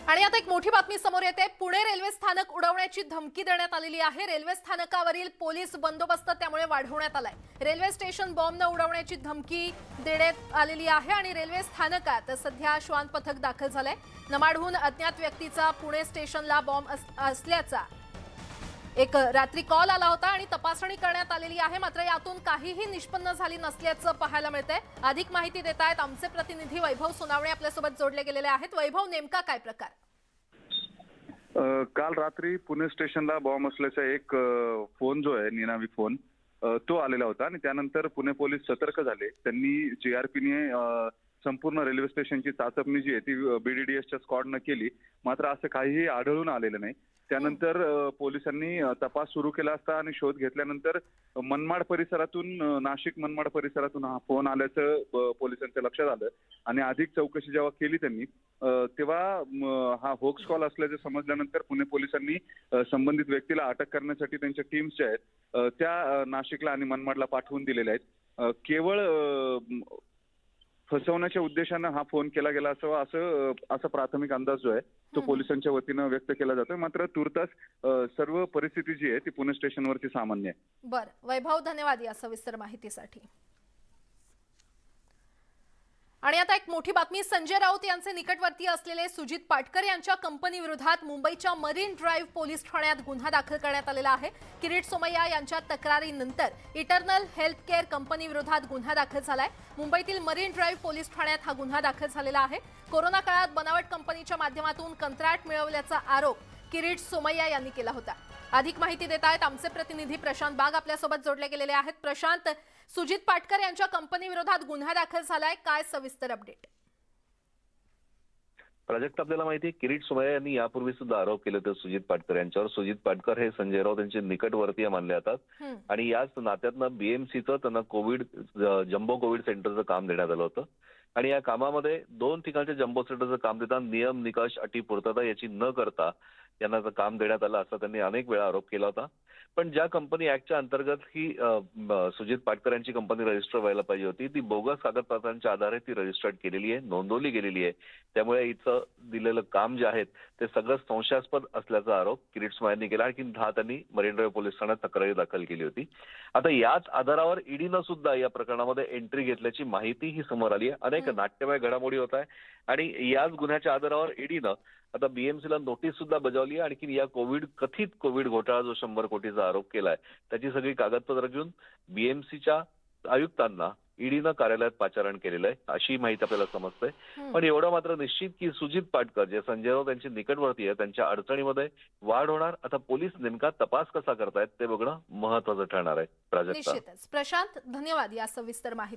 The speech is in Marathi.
आणि आता एक मोठी बातमी समोर येते। पुणे रेल्वे स्थानक उडवण्याची धमकी देण्यात आलेली आहे। रेल्वे स्थानकावरील पोलीस बंदोबस्त त्यामुळे वाढवण्यात आलाय। रेल्वे स्टेशन बॉम्ब न उडवण्याची धमकी देण्यात आलेली आहे आणि रेल्वे स्थानकात सध्या श्वान पथक दाखल झालंय। नमाडहून अज्ञात व्यक्तीचा पुणे स्टेशनला बॉम्ब असल्याचा एक रात्री कॉल आला होता आणि तपासणी करण्यात आलेली आहे। मात्र यातून काहीही निष्पन्न झाली नसल्याचं पाहायला मिळतंय। अधिक माहिती देत आहेत आमचे प्रतिनिधी वैभव सोनावणे आपल्यासोबत जोडले गेलेले आहेत। वैभव, नेमका काय प्रकार? काल रात्री पुणे स्टेशनला बॉम्ब असल्याचा एक फोन जो आहे, निनावी फोन, तो आलेला होता आणि त्यानंतर पुणे पोलीस सतर्क झाले। त्यांनी जीआरपीने संपूर्ण रेल्वे स्टेशनची चाचपणी जी आहे ती बीडीडीएसच्या स्क्वॉडनं केली। मात्र असं काहीही आढळून आलेलं नाही। त्यानंतर पोलिसांनी तपास सुरू केला असता आणि शोध घेतल्यानंतर मनमाड परिसरातून, नाशिक मनमाड परिसरातून हा फोन आल्याचं पोलिसांच्या लक्षात आलं आणि अधिक चौकशी जेव्हा केली त्यांनी तेव्हा हा होक्स कॉल असल्याचं समजल्यानंतर पुणे पोलिसांनी संबंधित व्यक्तीला अटक करण्यासाठी त्यांच्या टीम्स ज्या आहेत त्या नाशिकला आणि मनमाडला पाठवून दिलेल्या आहेत। केवळ फसवण्याच्या उद्देशानं हा फोन केला गेला असावा असं प्राथमिक अंदाज जो आहे तो पोलिसांच्या वतीनं व्यक्त केला जातोय। मात्र तुर्तास सर्व परिस्थिती जी आहे ती पुणे स्टेशनवरती सामान्य आहे। बरं वैभव, धन्यवाद या सविस्तर माहितीसाठी। आणि आता एक मोठी बातमी। संजय राऊत यांचे निकटवर्ती असलेले सुजित पाटकर यांच्या कंपनी विरोधात मुंबईच्या मरीन ड्राईव्ह पोलीस ठाण्यात गुन्हा दाखल करण्यात आलेला आहे। किरीट सोमय्या यांच्या तक्रारीनंतर इटर्नल हेल्थ केअर कंपनी विरोधात गुन्हा दाखल झालाय। मुंबईतील मरीन ड्राईव्ह पोलीस ठाण्यात हा गुन्हा दाखल झालेला आहे। कोरोना काळात बनावट कंपनीच्या माध्यमातून कंत्राट मिळवल्याचा आरोप किरीट सोमय्या यांनी केला होता। अधिक माहिती देत आहेत आमचे प्रतिनिधी प्रशांत बाग आपल्यासोबत जोडले गेलेले आहेत। प्रशांत, सुजित पाटकर यांच्या कंपनी विरोधात गुन्हा दाखल झालाय, काय सविस्तर अपडेट? प्राजक्त, आपल्याला माहिती आहे किरीट सोमय्या यांनी यापूर्वी सुद्धा आरोप केले होते सुजित पाटकर यांच्यावर। सुजित पाटकर हे संजय राऊत यांचे निकटवर्तीय मानले जातात आणि याच नात्यातनं बीएमसीचं त्यांना जम्बो कोविड सेंटरचं काम देण्यात आलं होतं आणि या कामामध्ये 2 ठिकाणच्या जम्बो सेंटरचं काम देताना नियम, निकष, अटी, पूर्तता याची न करता यांना काम देण्यात आलं असा त्यांनी अनेक वेळा आरोप केला होता। पण ज्या कंपनी ऍक्टच्या अंतर्गत ही सुजित पाटकर यांची कंपनी रजिस्टर व्हायला पाहिजे होती ती बोगस कागदपत्रांच्या आधारे ती रजिस्टर्ड केलेली आहे, नोंदवली गेलेली आहे। त्यामुळे हिचं दिलेलं काम जे आहे ते सगळं संशयास्पद असल्याचा आरोप किरीट सोमय्या यांनी केला। आणखी 10 त्यांनी मरीन ड्राईव्ह पोलीस ठाण्यात तक्रारी दाखल केली होती। आता याच आधारावर ईडीनं सुद्धा या प्रकरणामध्ये एंट्री घेतल्याची माहिती ही समोर आली आहे। अनेक नाट्यमय घडामोडी होत आहे आणि याच गुन्ह्याच्या आधारावर ईडीनं आता बीएमसीला नोटीस सुद्धा बजावली आहे। आणखी या कथित कोविड घोटाळा जो 100 कोटीचा आरोप केलाय त्याची सगळी कागदपत्र घेऊन बीएमसीच्या आयुक्तांना ईडीनं कार्यालयात पाचारण केलेलं आहे अशी माहिती आपल्याला समजते। पण एवढं मात्र निश्चित की सुजित पाटकर जे संजय राऊत यांचे निकटवर्ती आहे त्यांच्या अडचणीमध्ये वाढ होणार। आता पोलीस नेमका तपास कसा करतायत ते बघणं महत्वाचं ठरणार आहे। प्राजक्ता, निश्चितच प्रशांत, धन्यवाद या सविस्तर माहिती